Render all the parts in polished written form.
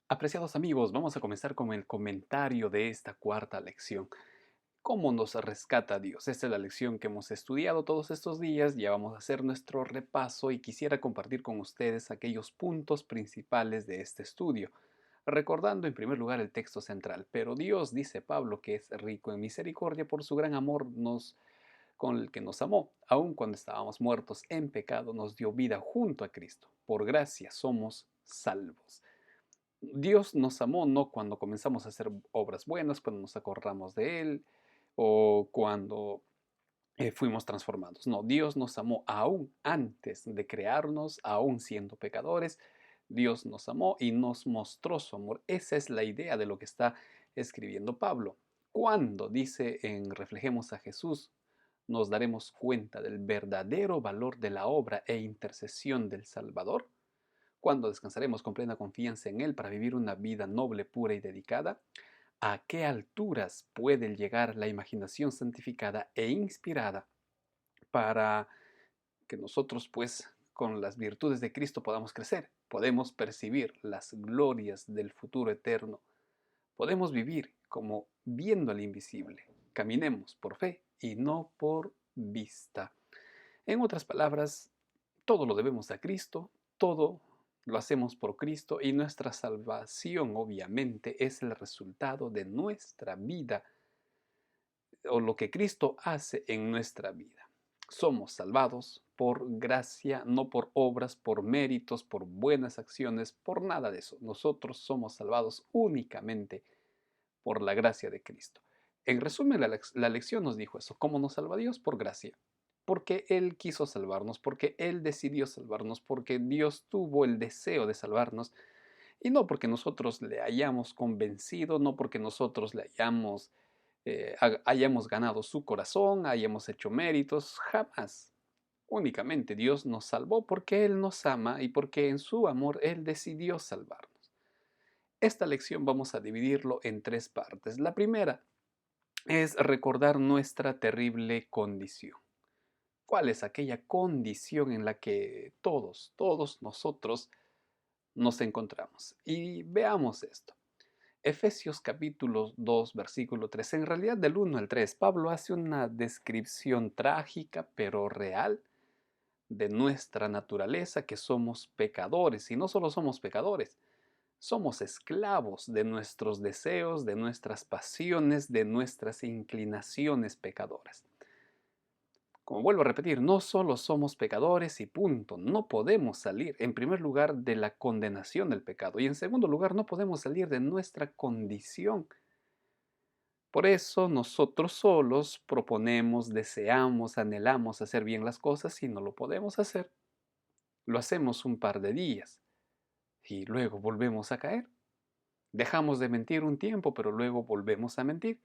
Apreciados amigos, vamos a comenzar con el comentario de esta cuarta lección. ¿Cómo nos rescata Dios? Esta es la lección que hemos estudiado todos estos días. Ya vamos a hacer nuestro repaso y quisiera compartir con ustedes aquellos puntos principales de este estudio. Recordando en primer lugar el texto central. Pero Dios, dice Pablo, que es rico en misericordia por su gran amor con el que nos amó. Aun cuando estábamos muertos en pecado, nos dio vida junto a Cristo. Por gracia somos salvos. Dios nos amó no cuando comenzamos a hacer obras buenas, cuando nos acordamos de Él o cuando fuimos transformados. No, Dios nos amó aún antes de crearnos, aún siendo pecadores. Dios nos amó y nos mostró su amor. Esa es la idea de lo que está escribiendo Pablo. Cuando dice en Reflejemos a Jesús, nos daremos cuenta del verdadero valor de la obra e intercesión del Salvador, cuando descansaremos con plena confianza en Él para vivir una vida noble, pura y dedicada. ¿A qué alturas puede llegar la imaginación santificada e inspirada para que nosotros, pues, con las virtudes de Cristo podamos crecer? Podemos percibir las glorias del futuro eterno. Podemos vivir como viendo al invisible. Caminemos por fe y no por vista. En otras palabras, todo lo debemos a Cristo, todo lo hacemos por Cristo y nuestra salvación obviamente es el resultado de nuestra vida o lo que Cristo hace en nuestra vida. Somos salvados por gracia, no por obras, por méritos, por buenas acciones, por nada de eso. Nosotros somos salvados únicamente por la gracia de Cristo. En resumen, la lección nos dijo eso. ¿Cómo nos salva Dios? Por gracia. Porque Él quiso salvarnos, porque Él decidió salvarnos, porque Dios tuvo el deseo de salvarnos, y no porque nosotros le hayamos convencido, no porque nosotros le hayamos ganado su corazón, hayamos hecho méritos, jamás. Únicamente Dios nos salvó porque Él nos ama y porque en su amor Él decidió salvarnos. Esta lección vamos a dividirlo en tres partes. La primera es recordar nuestra terrible condición. ¿Cuál es aquella condición en la que todos nosotros nos encontramos? Y veamos esto. Efesios capítulo 2, versículo 3. En realidad del 1 al 3, Pablo hace una descripción trágica pero real de nuestra naturaleza, que somos pecadores. Y no solo somos pecadores, somos esclavos de nuestros deseos, de nuestras pasiones, de nuestras inclinaciones pecadoras. Como vuelvo a repetir, no solo somos pecadores y punto, no podemos salir, en primer lugar, de la condenación del pecado y en segundo lugar, no podemos salir de nuestra condición. Por eso nosotros solos proponemos, deseamos, anhelamos hacer bien las cosas y no lo podemos hacer. Lo hacemos un par de días y luego volvemos a caer. Dejamos de mentir un tiempo, pero luego volvemos a mentir.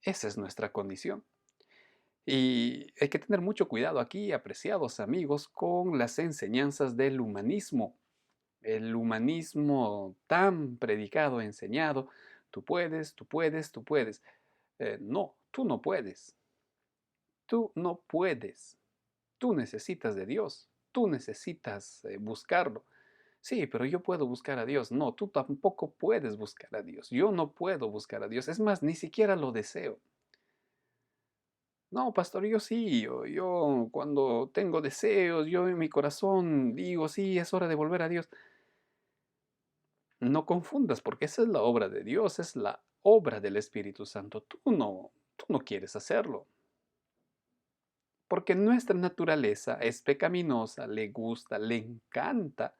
Esa es nuestra condición. Y hay que tener mucho cuidado aquí, apreciados amigos, con las enseñanzas del humanismo. El humanismo tan predicado, enseñado, tú puedes, tú puedes, tú puedes. No, tú no puedes. Tú no puedes. Tú necesitas de Dios. Tú necesitas buscarlo. Sí, pero yo puedo buscar a Dios. No, tú tampoco puedes buscar a Dios. Yo no puedo buscar a Dios. Es más, ni siquiera lo deseo. No, pastor, yo sí, yo cuando tengo deseos, yo en mi corazón digo, sí, es hora de volver a Dios. No confundas, porque esa es la obra de Dios, es la obra del Espíritu Santo. Tú no quieres hacerlo. Porque nuestra naturaleza es pecaminosa, le gusta, le encanta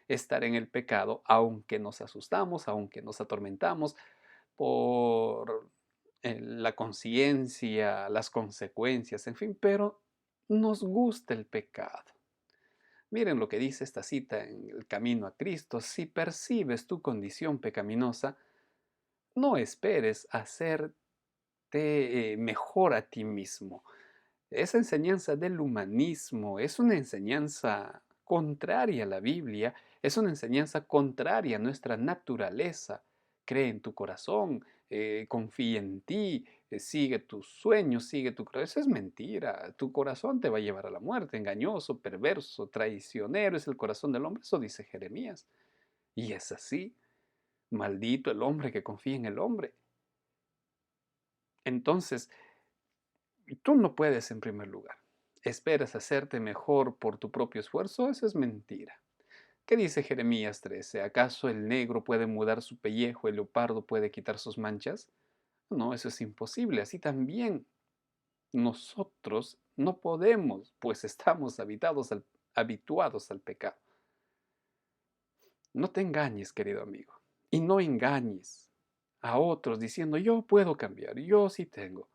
estar en el pecado, aunque nos asustamos, aunque nos atormentamos por la conciencia, las consecuencias, en fin, pero nos gusta el pecado. Miren lo que dice esta cita en el Camino a Cristo. Si percibes tu condición pecaminosa, no esperes hacerte mejor a ti mismo. Esa enseñanza del humanismo es una enseñanza contraria a la Biblia, es una enseñanza contraria a nuestra naturaleza. Cree en tu corazón, confía en ti, sigue tus sueños, sigue tu corazón. Eso es mentira. Tu corazón te va a llevar a la muerte. Engañoso, perverso, traicionero es el corazón del hombre. Eso dice Jeremías. Y es así. Maldito el hombre que confía en el hombre. Entonces, tú no puedes en primer lugar. ¿Esperas hacerte mejor por tu propio esfuerzo? Eso es mentira. ¿Qué dice Jeremías 13? ¿Acaso el negro puede mudar su pellejo, el leopardo puede quitar sus manchas? No, eso es imposible. Así también nosotros no podemos, pues estamos habituados al pecado. No te engañes, querido amigo, y no engañes a otros diciendo, yo puedo cambiar, yo sí tengo.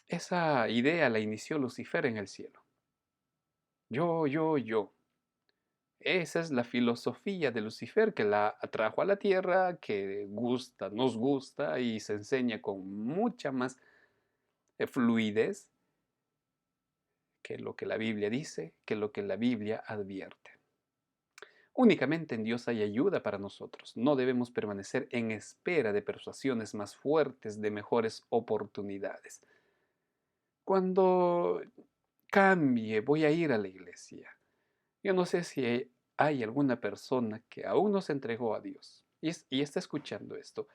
Esa idea la inició Lucifer en el cielo. Yo. Esa es la filosofía de Lucifer que la atrajo a la tierra, que nos gusta y se enseña con mucha más fluidez que lo que la Biblia dice, que lo que la Biblia advierte. Únicamente en Dios hay ayuda para nosotros. No debemos permanecer en espera de persuasiones más fuertes, de mejores oportunidades. Cuando cambie, voy a ir a la iglesia. Yo no sé si hay alguna persona que aún no se entregó a Dios y está escuchando esto.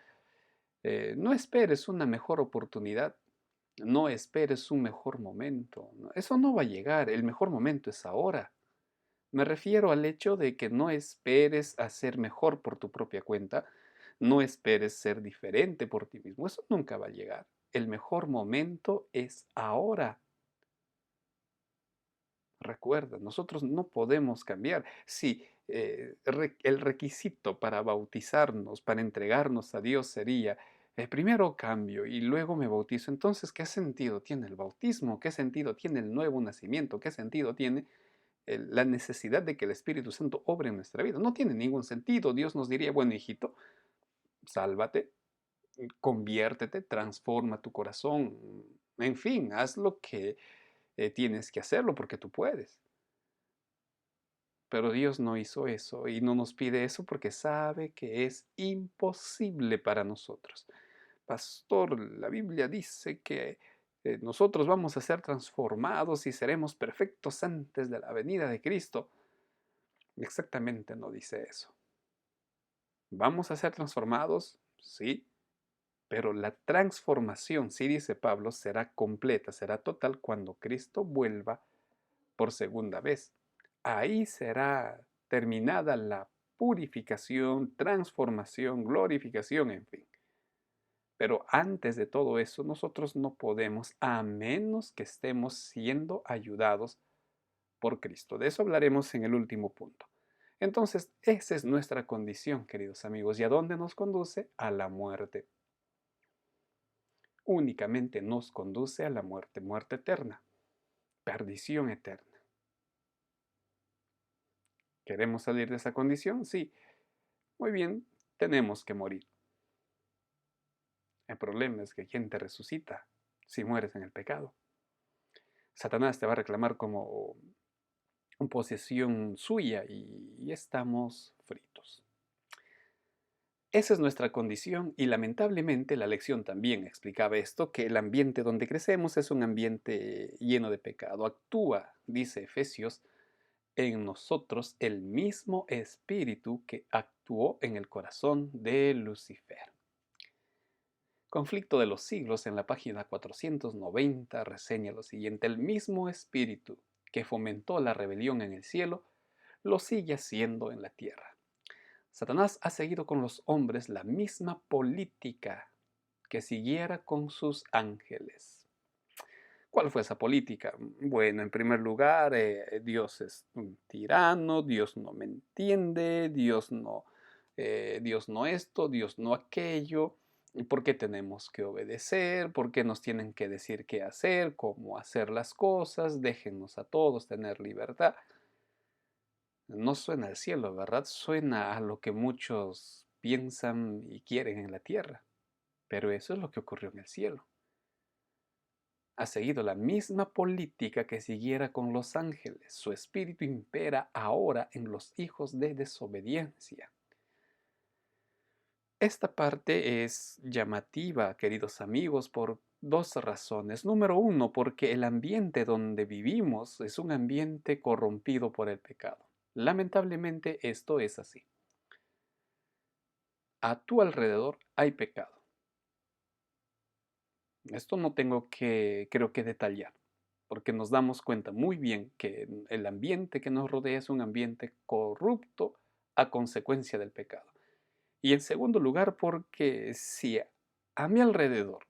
No esperes una mejor oportunidad, no esperes un mejor momento. Eso no va a llegar, el mejor momento es ahora. Me refiero al hecho de que no esperes a ser mejor por tu propia cuenta, no esperes ser diferente por ti mismo, eso nunca va a llegar. El mejor momento es ahora. Recuerda, nosotros no podemos cambiar. Si el requisito para bautizarnos, para entregarnos a Dios sería, primero cambio y luego me bautizo, entonces, ¿qué sentido tiene el bautismo? ¿Qué sentido tiene el nuevo nacimiento? ¿Qué sentido tiene la necesidad de que el Espíritu Santo obre en nuestra vida? No tiene ningún sentido. Dios nos diría, bueno, hijito, sálvate, conviértete, transforma tu corazón, en fin, haz lo que tienes que hacerlo porque tú puedes. Pero Dios no hizo eso y no nos pide eso porque sabe que es imposible para nosotros. Pastor, la Biblia dice que nosotros vamos a ser transformados y seremos perfectos antes de la venida de Cristo. Exactamente no dice eso. ¿Vamos a ser transformados? Sí, pero la transformación, sí dice Pablo, será completa, será total cuando Cristo vuelva por segunda vez. Ahí será terminada la purificación, transformación, glorificación, en fin. Pero antes de todo eso, nosotros no podemos, a menos que estemos siendo ayudados por Cristo. De eso hablaremos en el último punto. Entonces, esa es nuestra condición, queridos amigos. ¿Y a dónde nos conduce? A la muerte. Únicamente nos conduce a la muerte, muerte eterna, perdición eterna. ¿Queremos salir de esa condición? Sí. Muy bien, tenemos que morir. El problema es que ¿quién te resucita si mueres en el pecado? Satanás te va a reclamar como posesión suya y estamos fritos. Esa es nuestra condición y lamentablemente la lección también explicaba esto, que el ambiente donde crecemos es un ambiente lleno de pecado. Actúa, dice Efesios, en nosotros el mismo espíritu que actuó en el corazón de Lucifer. Conflicto de los siglos en la página 490 reseña lo siguiente: el mismo espíritu que fomentó la rebelión en el cielo lo sigue haciendo en la tierra. Satanás ha seguido con los hombres la misma política que siguiera con sus ángeles. ¿Cuál fue esa política? Bueno, en primer lugar, Dios es un tirano, Dios no me entiende, Dios no esto, Dios no aquello. ¿Por qué tenemos que obedecer? ¿Por qué nos tienen que decir qué hacer, cómo hacer las cosas? Déjennos a todos tener libertad. No suena al cielo, ¿verdad? Suena a lo que muchos piensan y quieren en la tierra. Pero eso es lo que ocurrió en el cielo. Ha seguido la misma política que siguiera con los ángeles. Su espíritu impera ahora en los hijos de desobediencia. Esta parte es llamativa, queridos amigos, por dos razones. Número uno, porque el ambiente donde vivimos es un ambiente corrompido por el pecado. Lamentablemente esto es así. a tu alrededor hay pecado. Esto no tengo que, creo que detallar, porque nos damos cuenta muy bien que el ambiente que nos rodea es un ambiente corrupto a consecuencia del pecado. Y en segundo lugar, porque si a mi alrededor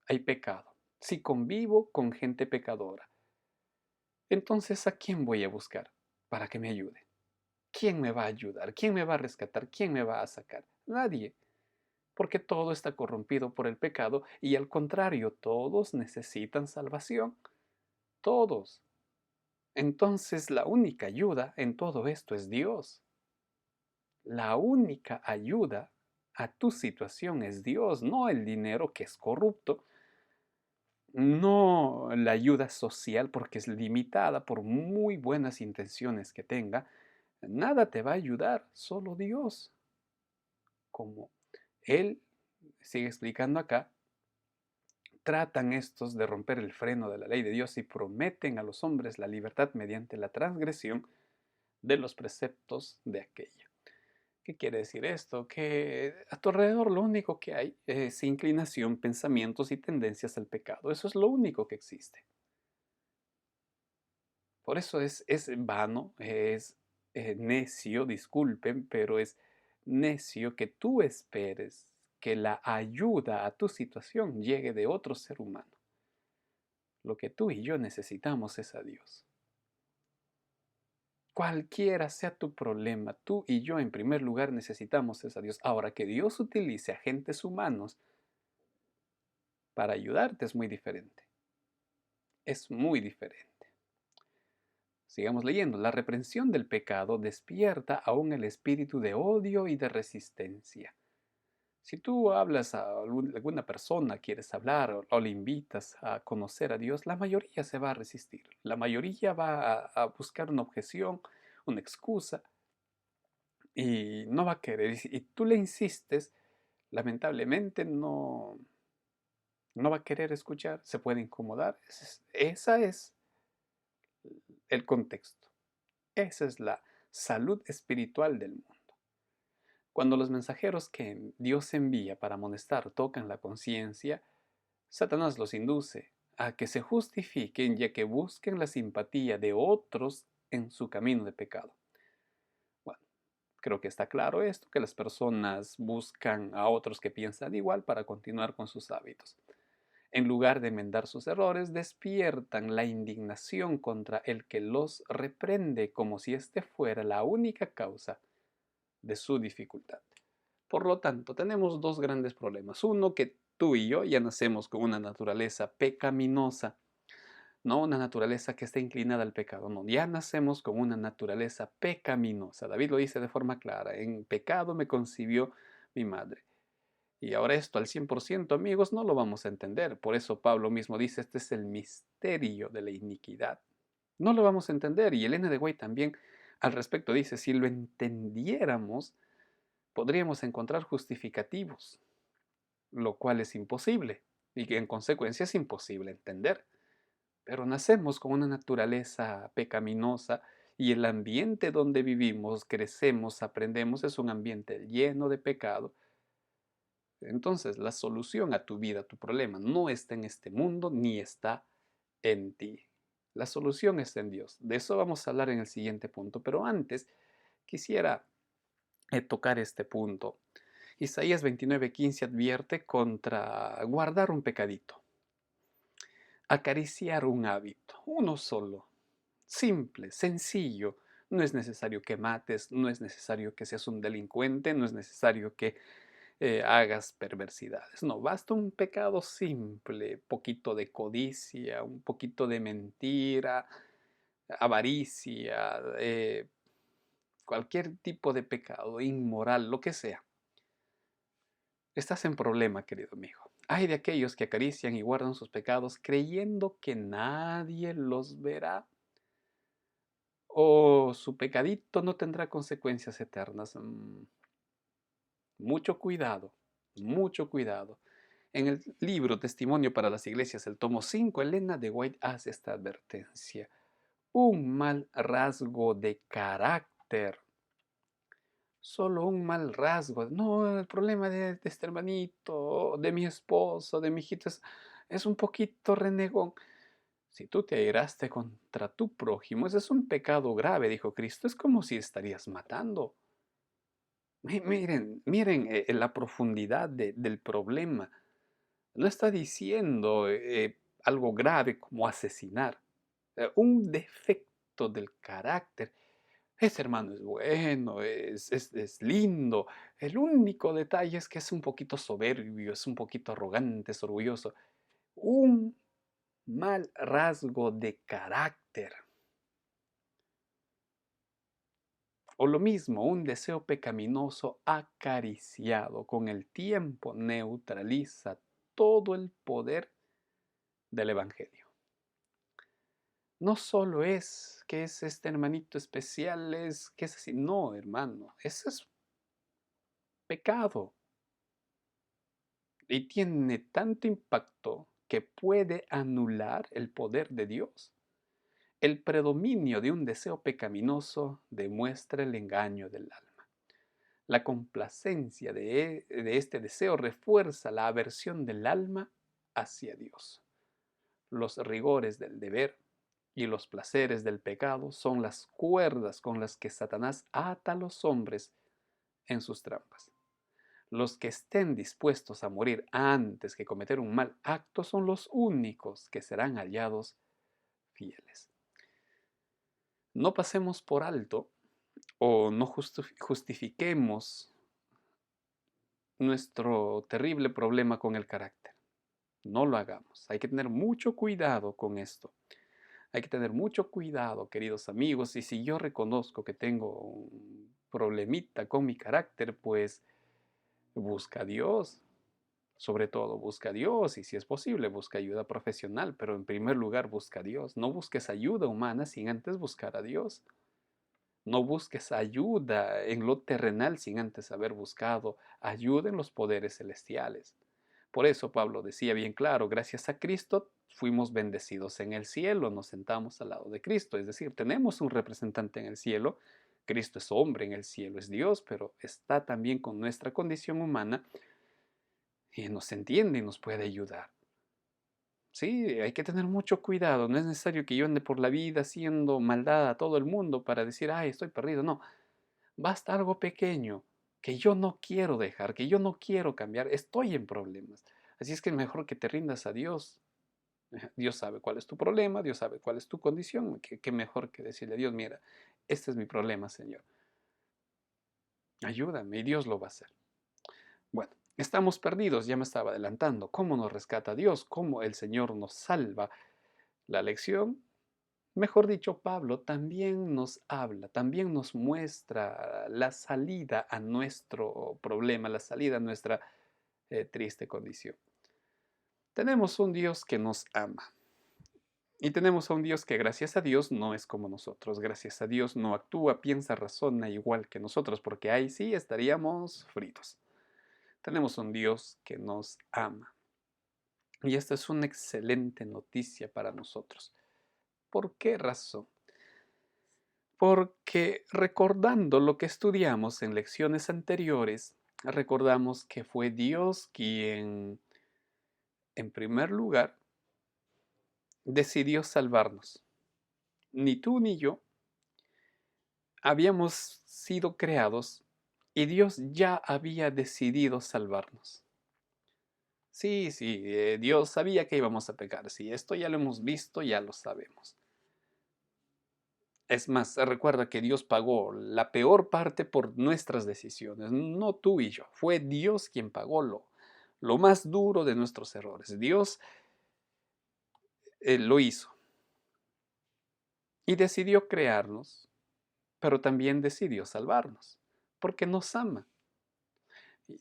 hay pecado, si convivo con gente pecadora, entonces ¿a quién voy a buscar para que me ayude? ¿Quién me va a ayudar? ¿Quién me va a rescatar? ¿Quién me va a sacar? Nadie, porque todo está corrompido por el pecado y al contrario, todos necesitan salvación. Todos. Entonces la única ayuda en todo esto es Dios. La única ayuda a tu situación es Dios, no el dinero que es corrupto, no la ayuda social porque es limitada por muy buenas intenciones que tenga. Nada te va a ayudar, solo Dios. Como Él sigue explicando acá, tratan estos de romper el freno de la ley de Dios y prometen a los hombres la libertad mediante la transgresión de los preceptos de aquella. ¿Qué quiere decir esto? Que a tu alrededor lo único que hay es inclinación, pensamientos y tendencias al pecado. Eso es lo único que existe. Por eso es vano, es necio, disculpen, pero es necio que tú esperes que la ayuda a tu situación llegue de otro ser humano. Lo que tú y yo necesitamos es a Dios. Cualquiera sea tu problema, tú y yo en primer lugar necesitamos es a Dios. Ahora, que Dios utilice agentes humanos para ayudarte es muy diferente. Es muy diferente. Sigamos leyendo. La reprensión del pecado despierta aún el espíritu de odio y de resistencia. Si tú hablas a alguna persona, quieres hablar o le invitas a conocer a Dios, la mayoría se va a resistir. La mayoría va a buscar una objeción, una excusa y no va a querer. Y tú le insistes, lamentablemente no va a querer escuchar, se puede incomodar. Esa es el contexto. Esa es la salud espiritual del mundo. Cuando los mensajeros que Dios envía para amonestar tocan la conciencia, Satanás los induce a que se justifiquen y a que busquen la simpatía de otros en su camino de pecado. Bueno, creo que está claro esto, que las personas buscan a otros que piensan igual para continuar con sus hábitos. En lugar de enmendar sus errores, despiertan la indignación contra el que los reprende como si éste fuera la única causa de su dificultad. Por lo tanto, tenemos dos grandes problemas. Uno, que tú y yo ya nacemos con una naturaleza pecaminosa, no una naturaleza que esté inclinada al pecado, no, ya nacemos con una naturaleza pecaminosa. David lo dice de forma clara, en pecado me concibió mi madre. Y ahora esto al 100%, amigos, no lo vamos a entender. Por eso Pablo mismo dice, este es el misterio de la iniquidad. No lo vamos a entender. Y Elena de White también al respecto dice, si lo entendiéramos, podríamos encontrar justificativos, lo cual es imposible y que en consecuencia es imposible entender. Pero nacemos con una naturaleza pecaminosa y el ambiente donde vivimos, crecemos, aprendemos, es un ambiente lleno de pecado. Entonces, la solución a tu vida, a tu problema, no está en este mundo ni está en ti. La solución está en Dios. De eso vamos a hablar en el siguiente punto, pero antes quisiera tocar este punto. Isaías 29:15 advierte contra guardar un pecadito, acariciar un hábito, uno solo, simple, sencillo. No es necesario que mates, no es necesario que seas un delincuente, no es necesario que hagas perversidades. No, basta un pecado simple, poquito de codicia, un poquito de mentira, avaricia, cualquier tipo de pecado, inmoral, lo que sea. Estás en problema, querido amigo. Hay de aquellos que acarician y guardan sus pecados creyendo que nadie los verá o su pecadito no tendrá consecuencias eternas. Mucho cuidado, mucho cuidado. En el libro Testimonio para las Iglesias, el tomo 5, Elena de White hace esta advertencia. Un mal rasgo de carácter solo un mal rasgo. No, el problema de este hermanito, de mi esposo, de mi hijito es un poquito renegón. Si tú te airaste contra tu prójimo, ese es un pecado grave, dijo Cristo. Es como si estarías matando. Miren la profundidad del problema. No está diciendo algo grave como asesinar. Un defecto del carácter. Ese hermano es bueno, es lindo. El único detalle es que es un poquito soberbio, es un poquito arrogante, es orgulloso. Un mal rasgo de carácter. O lo mismo, un deseo pecaminoso acariciado con el tiempo neutraliza todo el poder del Evangelio. No solo es que es este hermanito especial, es que es así. No, hermano, ese es pecado. Y tiene tanto impacto que puede anular el poder de Dios. El predominio de un deseo pecaminoso demuestra el engaño del alma. La complacencia de este deseo refuerza la aversión del alma hacia Dios. Los rigores del deber y los placeres del pecado son las cuerdas con las que Satanás ata a los hombres en sus trampas. Los que estén dispuestos a morir antes que cometer un mal acto son los únicos que serán hallados fieles. No pasemos por alto o no justifiquemos nuestro terrible problema con el carácter. No lo hagamos. Hay que tener mucho cuidado con esto. Hay que tener mucho cuidado, queridos amigos, y si yo reconozco que tengo un problemita con mi carácter, pues busca a Dios. Sobre todo, busca a Dios y si es posible, busca ayuda profesional, pero en primer lugar busca a Dios. No busques ayuda humana sin antes buscar a Dios. No busques ayuda en lo terrenal sin antes haber buscado ayuda en los poderes celestiales. Por eso Pablo decía bien claro, gracias a Cristo fuimos bendecidos en el cielo, nos sentamos al lado de Cristo, es decir, tenemos un representante en el cielo, Cristo es hombre en el cielo, es Dios, pero está también con nuestra condición humana y nos entiende y nos puede ayudar. Sí, hay que tener mucho cuidado, no es necesario que yo ande por la vida haciendo maldad a todo el mundo para decir, ay, estoy perdido, no, basta algo pequeño que yo no quiero dejar, que yo no quiero cambiar, estoy en problemas. Así es que mejor que te rindas a Dios. Dios sabe cuál es tu problema, Dios sabe cuál es tu condición. Qué mejor que decirle a Dios, mira, este es mi problema, Señor. Ayúdame y Dios lo va a hacer. Bueno, estamos perdidos, ya me estaba adelantando. ¿Cómo nos rescata Dios? ¿Cómo el Señor nos salva? La lección, mejor dicho, Pablo también nos habla, también nos muestra la salida a nuestro problema, la salida a nuestra triste condición. Tenemos un Dios que nos ama. Y tenemos a un Dios que gracias a Dios no es como nosotros, gracias a Dios no actúa, piensa, razona igual que nosotros, porque ahí sí estaríamos fritos. Tenemos un Dios que nos ama. Y esta es una excelente noticia para nosotros. ¿Por qué razón? Porque recordando lo que estudiamos en lecciones anteriores, recordamos que fue Dios quien, en primer lugar, decidió salvarnos. Ni tú ni yo habíamos sido creados y Dios ya había decidido salvarnos. Sí, sí, Dios sabía que íbamos a pecar. Sí, esto ya lo hemos visto, ya lo sabemos. Es más, recuerda que Dios pagó la peor parte por nuestras decisiones, no tú y yo. Fue Dios quien pagó lo más duro de nuestros errores. Dios lo hizo y decidió crearnos, pero también decidió salvarnos, porque nos ama.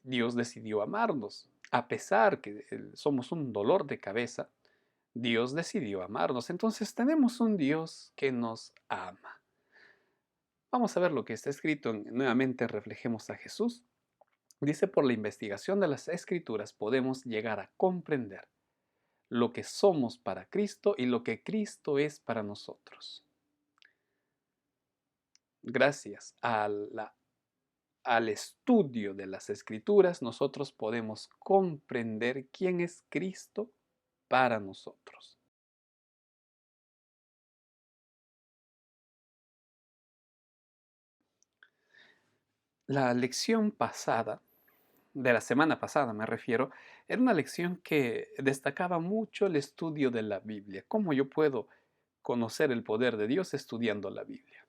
Dios decidió amarnos. A pesar que somos un dolor de cabeza, Dios decidió amarnos. Entonces tenemos un Dios que nos ama. Vamos a ver lo que está escrito. Nuevamente reflejemos a Jesús. Dice, por la investigación de las Escrituras podemos llegar a comprender lo que somos para Cristo y lo que Cristo es para nosotros. Gracias a la al estudio de las Escrituras, nosotros podemos comprender quién es Cristo para nosotros. La lección pasada, de la semana pasada me refiero, era una lección que destacaba mucho el estudio de la Biblia. ¿Cómo yo puedo conocer el poder de Dios estudiando la Biblia?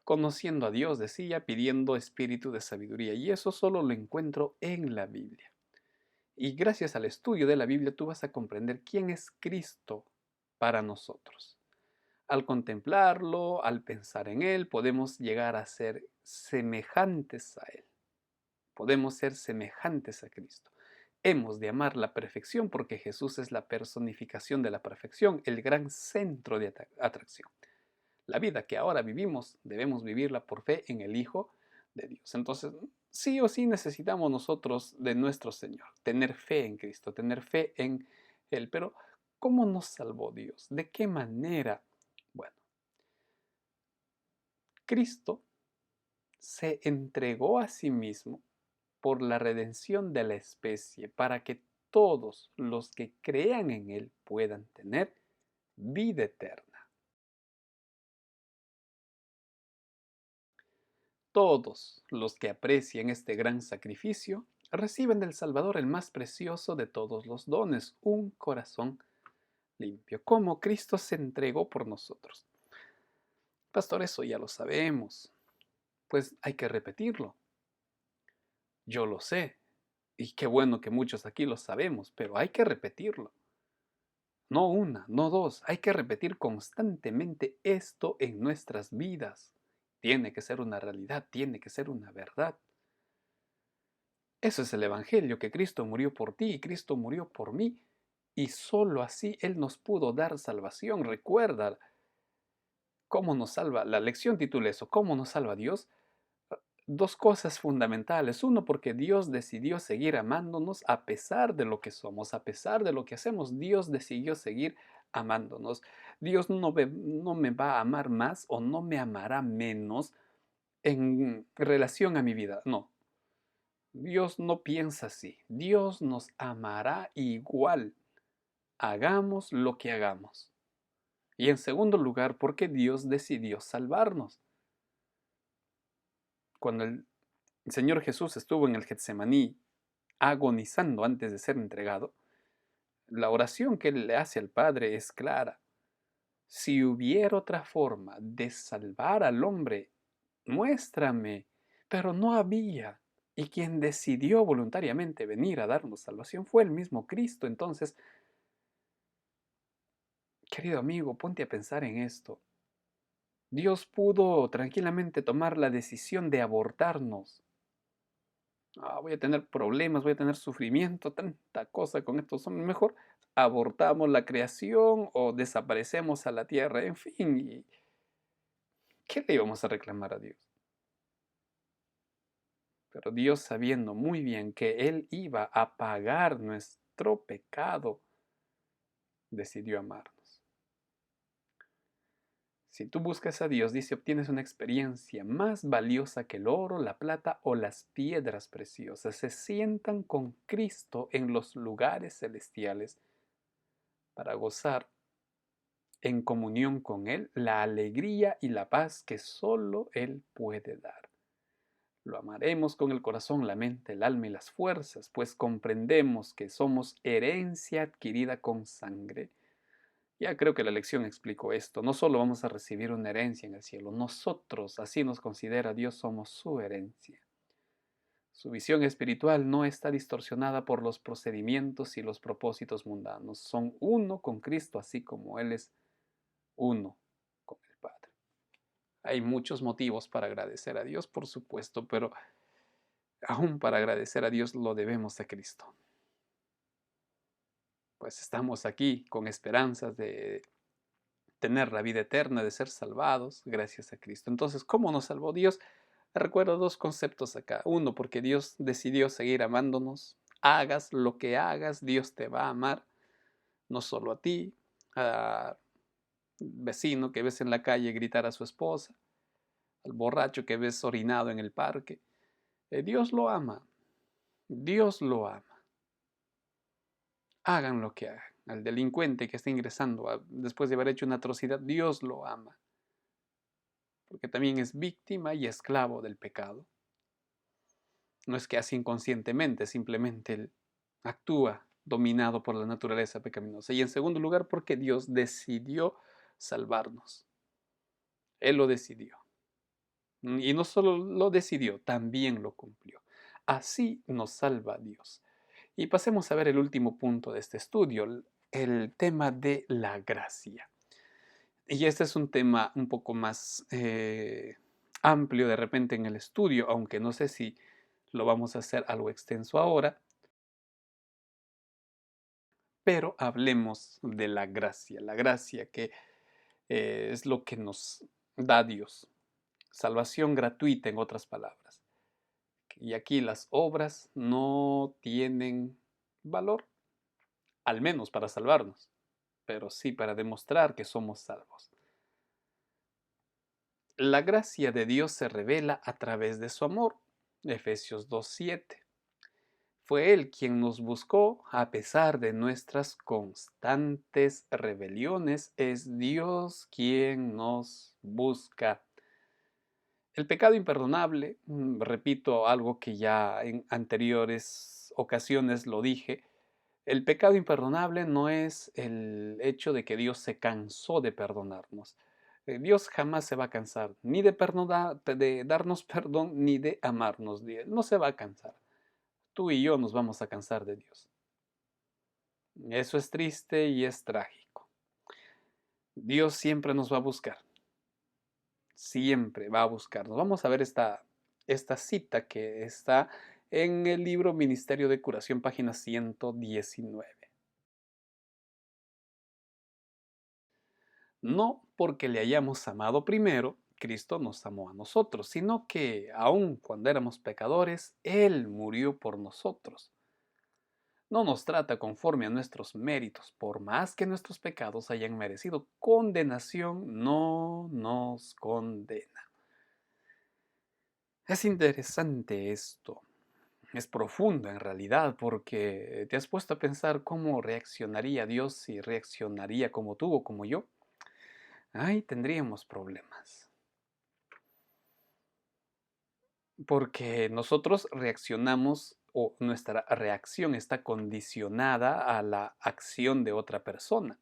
Conociendo a Dios, decía, pidiendo espíritu de sabiduría. Y eso solo lo encuentro en la Biblia. Y gracias al estudio de la Biblia tú vas a comprender quién es Cristo para nosotros. Al contemplarlo, al pensar en Él, podemos llegar a ser semejantes a Él. Podemos ser semejantes a Cristo. Hemos de amar la perfección porque Jesús es la personificación de la perfección, el gran centro de atracción. La vida que ahora vivimos debemos vivirla por fe en el Hijo de Dios. Entonces, sí o sí necesitamos nosotros de nuestro Señor, tener fe en Cristo, tener fe en Él. Pero, ¿cómo nos salvó Dios? ¿De qué manera? Bueno, Cristo se entregó a sí mismo por la redención de la especie, para que todos los que crean en Él puedan tener vida eterna. Todos los que aprecian este gran sacrificio reciben del Salvador el más precioso de todos los dones, un corazón limpio, como Cristo se entregó por nosotros. Pastor, eso ya lo sabemos, pues hay que repetirlo. Yo lo sé, y qué bueno que muchos aquí lo sabemos, pero hay que repetirlo. No una, no dos, hay que repetir constantemente esto en nuestras vidas. Tiene que ser una realidad, tiene que ser una verdad. Eso es el Evangelio, que Cristo murió por ti y Cristo murió por mí, y solo así Él nos pudo dar salvación. Recuerda cómo nos salva. La lección titula eso, ¿cómo nos salva Dios? Dos cosas fundamentales. Uno, porque Dios decidió seguir amándonos a pesar de lo que somos, a pesar de lo que hacemos. Dios decidió seguir amándonos. Dios no me va a amar más o no me amará menos en relación a mi vida. No, Dios no piensa así. Dios nos amará igual, hagamos lo que hagamos. Y en segundo lugar, porque Dios decidió salvarnos. Cuando el Señor Jesús estuvo en el Getsemaní agonizando antes de ser entregado, la oración que él le hace al Padre es clara. Si hubiera otra forma de salvar al hombre, muéstrame. Pero no había. Y quien decidió voluntariamente venir a darnos salvación fue el mismo Cristo. Entonces, querido amigo, ponte a pensar en esto. Dios pudo tranquilamente tomar la decisión de abortarnos. Voy a tener problemas, voy a tener sufrimiento, tanta cosa con estos hombres. Mejor abortamos la creación o desaparecemos a la tierra, en fin. ¿Y qué le íbamos a reclamar a Dios? Pero Dios, sabiendo muy bien que Él iba a pagar nuestro pecado, decidió amarnos. Si tú buscas a Dios, dice, obtienes una experiencia más valiosa que el oro, la plata o las piedras preciosas. Se sientan con Cristo en los lugares celestiales para gozar en comunión con Él la alegría y la paz que solo Él puede dar. Lo amaremos con el corazón, la mente, el alma y las fuerzas, pues comprendemos que somos herencia adquirida con sangre. Ya creo que la lección explicó esto. No solo vamos a recibir una herencia en el cielo, nosotros, así nos considera Dios, somos su herencia. Su visión espiritual no está distorsionada por los procedimientos y los propósitos mundanos. Son uno con Cristo, así como Él es uno con el Padre. Hay muchos motivos para agradecer a Dios, por supuesto, pero aún para agradecer a Dios lo debemos a Cristo. Pues estamos aquí con esperanzas de tener la vida eterna, de ser salvados gracias a Cristo. Entonces, ¿cómo nos salvó Dios? Recuerdo dos conceptos acá. Uno, porque Dios decidió seguir amándonos. Hagas lo que hagas, Dios te va a amar. No solo a ti, al vecino que ves en la calle gritar a su esposa, al borracho que ves orinado en el parque. Dios lo ama. Dios lo ama. Hagan lo que hagan. Al delincuente que está ingresando después de haber hecho una atrocidad, Dios lo ama. Porque también es víctima y esclavo del pecado. No es que hace inconscientemente, simplemente él actúa dominado por la naturaleza pecaminosa. Y en segundo lugar, porque Dios decidió salvarnos. Él lo decidió. Y no solo lo decidió, también lo cumplió. Así nos salva Dios. Y pasemos a ver el último punto de este estudio, el tema de la gracia. Y este es un tema un poco más amplio de repente en el estudio, aunque no sé si lo vamos a hacer algo extenso ahora, pero hablemos de la gracia que es lo que nos da Dios, salvación gratuita en otras palabras. Y aquí las obras no tienen valor, al menos para salvarnos, pero sí para demostrar que somos salvos. La gracia de Dios se revela a través de su amor. Efesios 2:7. Fue Él quien nos buscó a pesar de nuestras constantes rebeliones. Es Dios quien nos busca. El pecado imperdonable, repito algo que ya en anteriores ocasiones lo dije, el pecado imperdonable no es el hecho de que Dios se cansó de perdonarnos. Dios jamás se va a cansar ni de darnos perdón ni de amarnos. No se va a cansar. Tú y yo nos vamos a cansar de Dios. Eso es triste y es trágico. Dios siempre nos va a buscar. Siempre va a buscarnos. Vamos a ver esta cita que está en el libro Ministerio de Curación, página 119. No porque le hayamos amado primero, Cristo nos amó a nosotros, sino que aun cuando éramos pecadores, Él murió por nosotros. No nos trata conforme a nuestros méritos, por más que nuestros pecados hayan merecido condenación, no nos condena. Es interesante esto, es profundo en realidad, porque te has puesto a pensar cómo reaccionaría Dios si reaccionaría como tú o como yo. Ahí tendríamos problemas. Porque nosotros reaccionamos o nuestra reacción está condicionada a la acción de otra persona.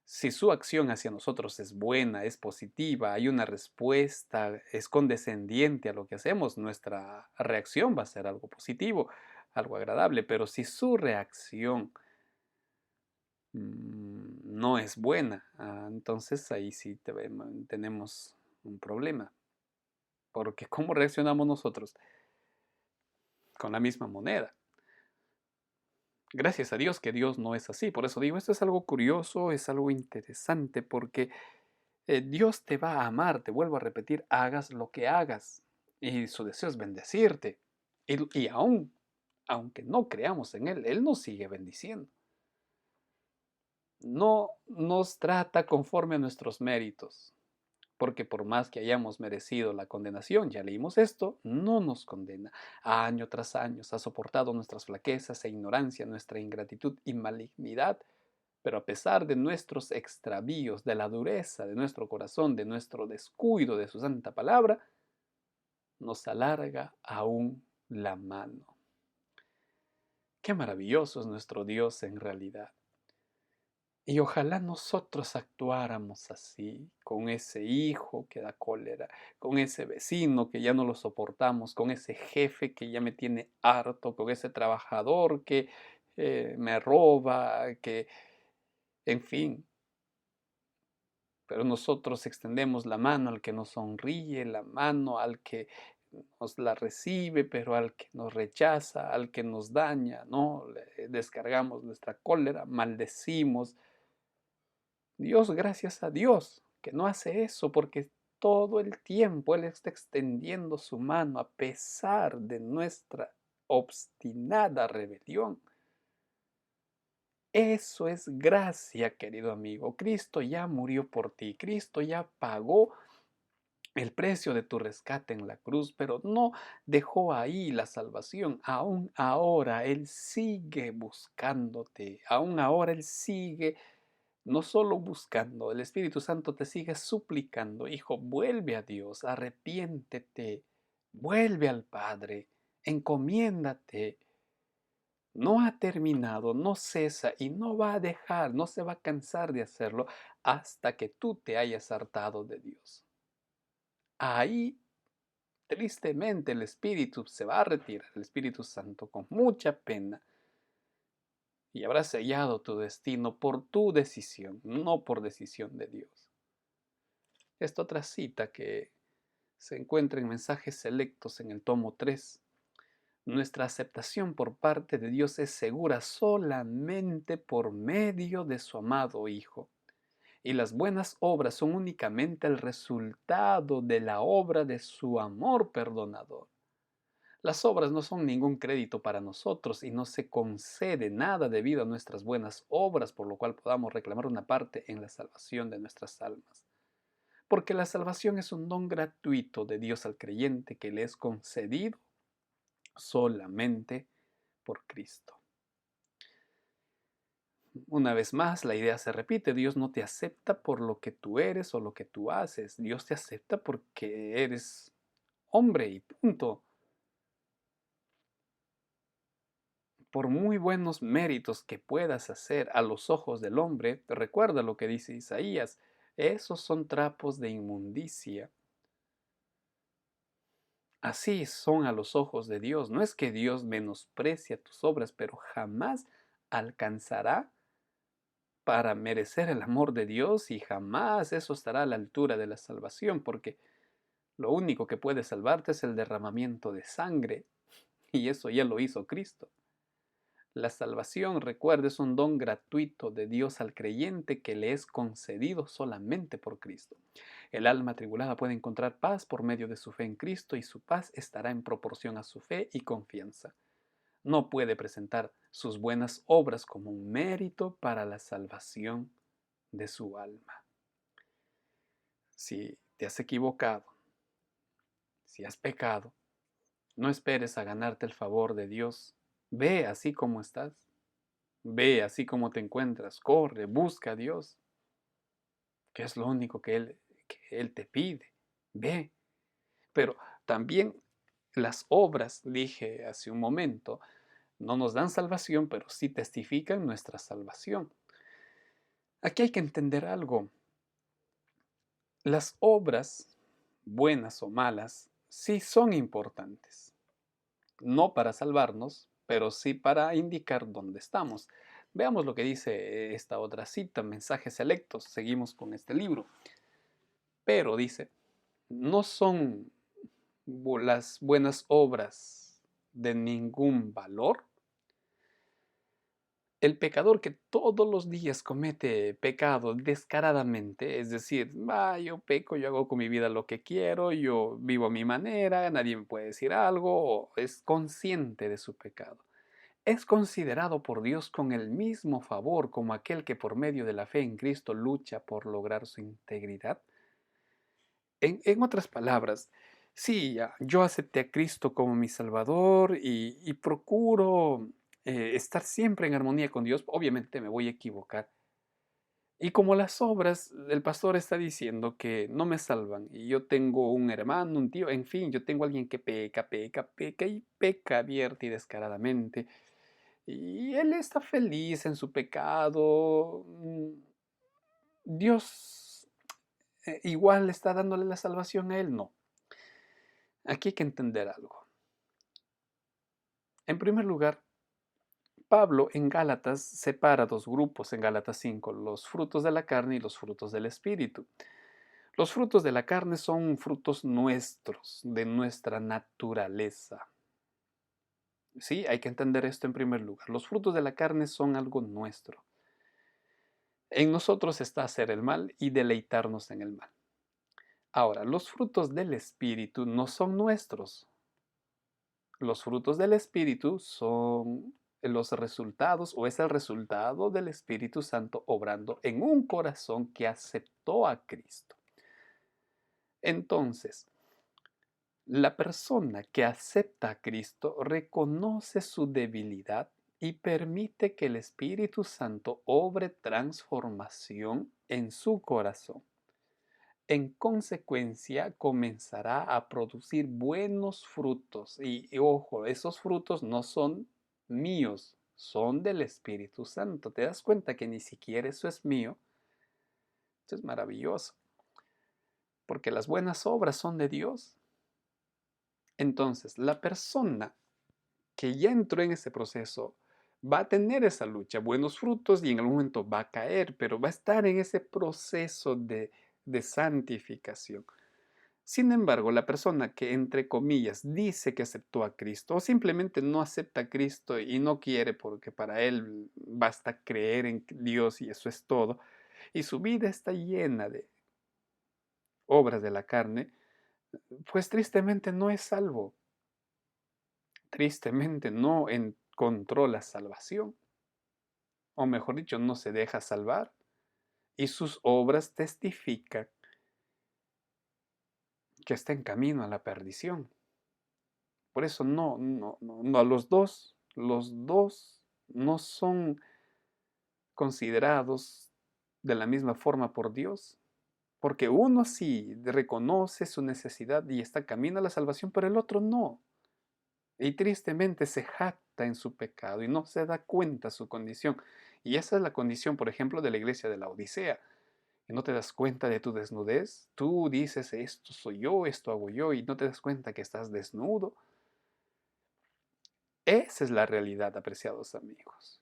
Si su acción hacia nosotros es buena, es positiva, hay una respuesta, es condescendiente a lo que hacemos, nuestra reacción va a ser algo positivo, algo agradable. Pero si su reacción no es buena, entonces ahí sí tenemos un problema. Porque ¿cómo reaccionamos nosotros? Con la misma moneda. Gracias a Dios que Dios no es así. Por eso digo, esto es algo curioso, es algo interesante, porque Dios te va a amar, te vuelvo a repetir, hagas lo que hagas. Y su deseo es bendecirte. Y aún, aunque no creamos en Él nos sigue bendiciendo. No nos trata conforme a nuestros méritos, porque por más que hayamos merecido la condenación, ya leímos esto, no nos condena. Año tras año ha soportado nuestras flaquezas e ignorancia, nuestra ingratitud y malignidad, pero a pesar de nuestros extravíos, de la dureza de nuestro corazón, de nuestro descuido de su santa palabra, nos alarga aún la mano. Qué maravilloso es nuestro Dios en realidad. Y ojalá nosotros actuáramos así, con ese hijo que da cólera, con ese vecino que ya no lo soportamos, con ese jefe que ya me tiene harto, con ese trabajador que me roba, que, en fin. Pero nosotros extendemos la mano al que nos sonríe, la mano al que nos la recibe, pero al que nos rechaza, al que nos daña, ¿no? Le descargamos nuestra cólera, maldecimos. Dios, gracias a Dios, que no hace eso, porque todo el tiempo Él está extendiendo su mano a pesar de nuestra obstinada rebelión. Eso es gracia, querido amigo. Cristo ya murió por ti. Cristo ya pagó el precio de tu rescate en la cruz, pero no dejó ahí la salvación. Aún ahora Él sigue buscándote, aún ahora Él sigue no solo buscando, el Espíritu Santo te sigue suplicando, hijo, vuelve a Dios, arrepiéntete, vuelve al Padre, encomiéndate. No ha terminado, no cesa y no va a dejar, no se va a cansar de hacerlo hasta que tú te hayas hartado de Dios. Ahí, tristemente, el Espíritu se va a retirar, el Espíritu Santo, con mucha pena, y habrá sellado tu destino por tu decisión, no por decisión de Dios. Esta otra cita que se encuentra en Mensajes Selectos en el tomo 3. Nuestra aceptación por parte de Dios es segura solamente por medio de su amado Hijo. Y las buenas obras son únicamente el resultado de la obra de su amor perdonador. Las obras no son ningún crédito para nosotros y no se concede nada debido a nuestras buenas obras, por lo cual podamos reclamar una parte en la salvación de nuestras almas. Porque la salvación es un don gratuito de Dios al creyente que le es concedido solamente por Cristo. Una vez más, la idea se repite, Dios no te acepta por lo que tú eres o lo que tú haces, Dios te acepta porque eres hombre y punto. Por muy buenos méritos que puedas hacer a los ojos del hombre, recuerda lo que dice Isaías, esos son trapos de inmundicia. Así son a los ojos de Dios. No es que Dios menosprecia tus obras, pero jamás alcanzará para merecer el amor de Dios y jamás eso estará a la altura de la salvación, porque lo único que puede salvarte es el derramamiento de sangre y eso ya lo hizo Cristo. La salvación, recuerda, es un don gratuito de Dios al creyente que le es concedido solamente por Cristo. El alma atribulada puede encontrar paz por medio de su fe en Cristo y su paz estará en proporción a su fe y confianza. No puede presentar sus buenas obras como un mérito para la salvación de su alma. Si te has equivocado, si has pecado, no esperes a ganarte el favor de Dios. Ve así como estás. Ve así como te encuentras. Corre, busca a Dios, que es lo único que Él te pide. Ve. Pero también las obras, dije hace un momento, no nos dan salvación, pero sí testifican nuestra salvación. Aquí hay que entender algo. Las obras, buenas o malas, sí son importantes. No para salvarnos, pero sí para indicar dónde estamos. Veamos lo que dice esta otra cita, Mensajes Selectos. Seguimos con este libro. Pero dice, no son las buenas obras de ningún valor. El pecador que todos los días comete pecado descaradamente, es decir, yo peco, yo hago con mi vida lo que quiero, yo vivo a mi manera, nadie me puede decir algo, o es consciente de su pecado. Es considerado por Dios con el mismo favor como aquel que por medio de la fe en Cristo lucha por lograr su integridad. En otras palabras, sí, yo acepté a Cristo como mi Salvador y procuro estar siempre en armonía con Dios. Obviamente me voy a equivocar. Y como las obras, el pastor está diciendo que no me salvan. Y yo tengo un hermano, un tío, en fin, yo tengo alguien que peca y peca abierta y descaradamente. Y él está feliz en su pecado. Dios igual está dándole la salvación a él, no. Aquí hay que entender algo. En primer lugar, Pablo en Gálatas separa dos grupos en Gálatas 5, los frutos de la carne y los frutos del Espíritu. Los frutos de la carne son frutos nuestros, de nuestra naturaleza. Sí, hay que entender esto en primer lugar. Los frutos de la carne son algo nuestro. En nosotros está hacer el mal y deleitarnos en el mal. Ahora, los frutos del Espíritu no son nuestros. Los frutos del Espíritu son los resultados o es el resultado del Espíritu Santo obrando en un corazón que aceptó a Cristo. Entonces, la persona que acepta a Cristo reconoce su debilidad y permite que el Espíritu Santo obre transformación en su corazón. En consecuencia, comenzará a producir buenos frutos. Y ojo, esos frutos no son míos, son del Espíritu Santo. ¿Te das cuenta que ni siquiera eso es mío? Esto es maravilloso, porque las buenas obras son de Dios. Entonces, la persona que ya entró en ese proceso va a tener esa lucha, buenos frutos, y en algún momento va a caer, pero va a estar en ese proceso de santificación. Sin embargo, la persona que, entre comillas, dice que aceptó a Cristo o simplemente no acepta a Cristo y no quiere porque para él basta creer en Dios y eso es todo, y su vida está llena de obras de la carne, pues tristemente no es salvo. Tristemente no encontró la salvación, o mejor dicho, no se deja salvar, y sus obras testifican que está en camino a la perdición. Por eso no, los dos no son considerados de la misma forma por Dios, porque uno sí reconoce su necesidad y está camino a la salvación, pero el otro no. Y tristemente se jacta en su pecado y no se da cuenta su condición. Y esa es la condición, por ejemplo, de la iglesia de la Odisea. Y no te das cuenta de tu desnudez. Tú dices, esto soy yo, esto hago yo, y no te das cuenta que estás desnudo. Esa es la realidad, apreciados amigos.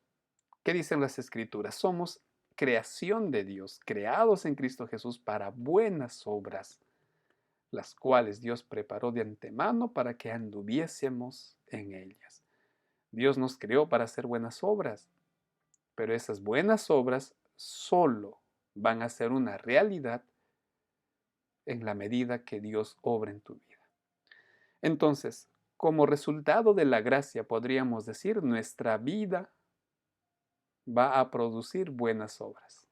¿Qué dicen las Escrituras? Somos creación de Dios, creados en Cristo Jesús para buenas obras, las cuales Dios preparó de antemano para que anduviésemos en ellas. Dios nos creó para hacer buenas obras, pero esas buenas obras solo van a ser una realidad en la medida que Dios obra en tu vida. Entonces, como resultado de la gracia, podríamos decir, nuestra vida va a producir buenas obras.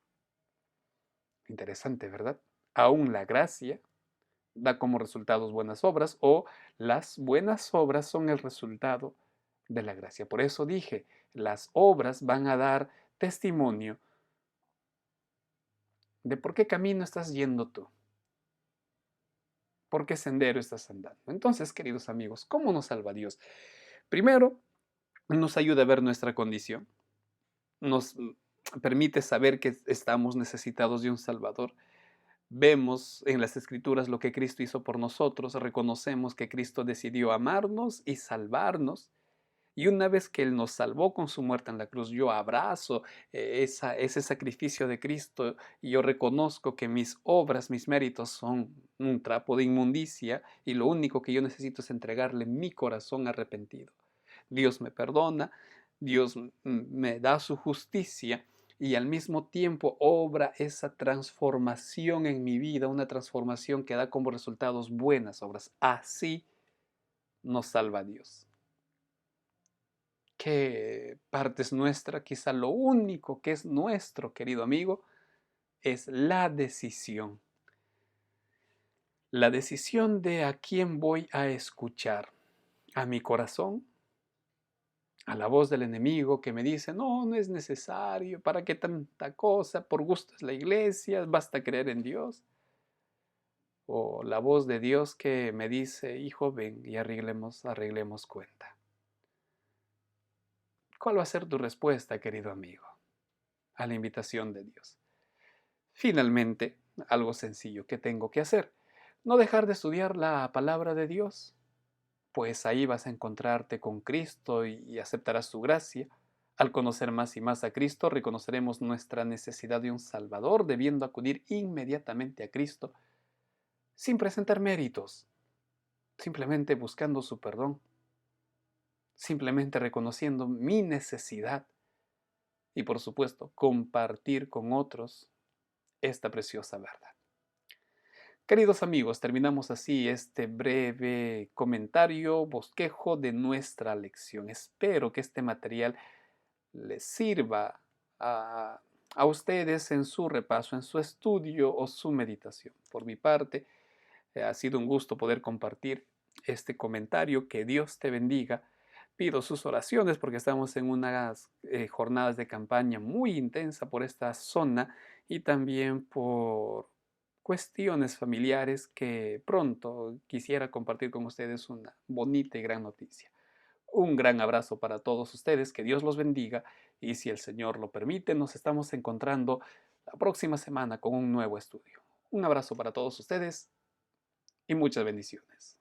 Interesante, ¿verdad? Aún la gracia da como resultados buenas obras, o las buenas obras son el resultado de la gracia. Por eso dije, las obras van a dar testimonio de por qué camino estás yendo tú, por qué sendero estás andando. Entonces, queridos amigos, ¿cómo nos salva Dios? Primero, nos ayuda a ver nuestra condición, nos permite saber que estamos necesitados de un Salvador. Vemos en las Escrituras lo que Cristo hizo por nosotros, reconocemos que Cristo decidió amarnos y salvarnos. Y una vez que Él nos salvó con su muerte en la cruz, yo abrazo ese sacrificio de Cristo y yo reconozco que mis obras, mis méritos son un trapo de inmundicia y lo único que yo necesito es entregarle mi corazón arrepentido. Dios me perdona, Dios me da su justicia y al mismo tiempo obra esa transformación en mi vida, una transformación que da como resultados buenas obras. Así nos salva Dios. ¿Qué parte es nuestra? Quizá lo único que es nuestro, querido amigo, es la decisión. La decisión de a quién voy a escuchar. A mi corazón, a la voz del enemigo que me dice, no, no es necesario, ¿para qué tanta cosa? Por gusto es la iglesia, basta creer en Dios. O la voz de Dios que me dice, hijo, ven y arreglemos cuenta. ¿Cuál va a ser tu respuesta, querido amigo, a la invitación de Dios? Finalmente, algo sencillo que tengo que hacer, no dejar de estudiar la palabra de Dios, pues ahí vas a encontrarte con Cristo y aceptarás su gracia. Al conocer más y más a Cristo, reconoceremos nuestra necesidad de un Salvador, debiendo acudir inmediatamente a Cristo, sin presentar méritos, simplemente buscando su perdón, simplemente reconociendo mi necesidad y, por supuesto, compartir con otros esta preciosa verdad. Queridos amigos, terminamos así este breve comentario, bosquejo de nuestra lección. Espero que este material les sirva a ustedes en su repaso, en su estudio o su meditación. Por mi parte, Ha sido un gusto poder compartir este comentario. Que Dios te bendiga. Pido sus oraciones porque estamos en unas jornadas de campaña muy intensa por esta zona y también por cuestiones familiares que pronto quisiera compartir con ustedes una bonita y gran noticia. Un gran abrazo para todos ustedes, que Dios los bendiga y si el Señor lo permite, nos estamos encontrando la próxima semana con un nuevo estudio. Un abrazo para todos ustedes y muchas bendiciones.